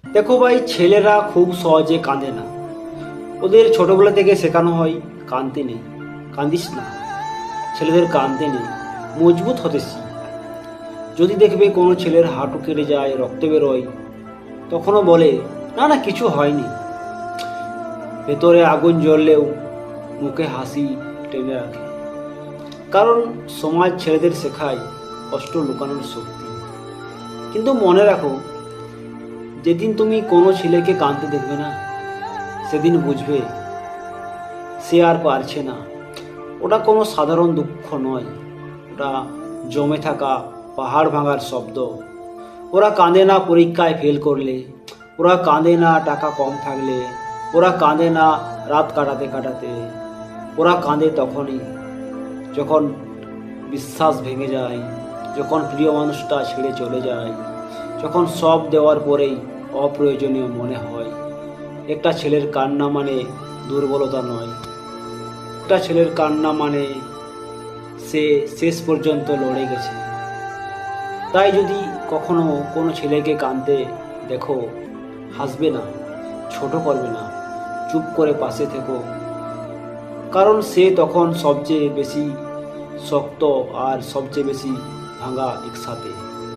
দেখো ভাই, ছেলেরা খুব সহজে কাঁদে না। ওদের ছোটবেলা থেকে শেখানো হয় কাঁদতে নেই, কাঁদিস না, ছেলেদের কাঁদতে নেই, মজবুত হতে শিখ। যদি দেখবে কোনো ছেলের হাঁটু কেটে যায়, রক্ত বেরোয়, তখনও বলে না না কিছু হয়নি। ভেতরে আগুন জ্বললেও মুখে হাসি টেনে রাখে। কারণ সমাজ ছেলেদের শেখায় কষ্ট লুকানোর শক্তি। কিন্তু মনে রাখো, যেদিন তুমি কোনো ছেলেকে কাঁদতে দেখবে না, সেদিন বুঝবে সে আর পারছে না। ওটা কোনো সাধারণ দুঃখ নয়, ওটা জমে থাকা পাহাড় ভাঙার শব্দ। ওরা কাঁদে না পরীক্ষায় ফেল করলে, ওরা কাঁদে না টাকা কম থাকলে, ওরা কাঁদে না রাত কাটাতে কাটাতে। ওরা কাঁদে তখনই যখন বিশ্বাস ভেঙে যায়, যখন প্রিয় মানুষটা ছেড়ে চলে যায়, যখন সব দেওয়ার পরেই অপ্রয়োজনীয় মনে হয়। একটা ছেলের কান্না মানে দুর্বলতা নয়, একটা ছেলের কান্না মানে সে শেষ পর্যন্ত লড়ে গেছে। তাই যদি কখনো কোনো ছেলেকে কাঁদতে দেখো, হাসবে না, ছোট করবে না, চুপ করে পাশে থেকো। কারণ সে তখন সবচেয়ে বেশি শক্ত আর সবচেয়ে বেশি ভাঙা একসাথে।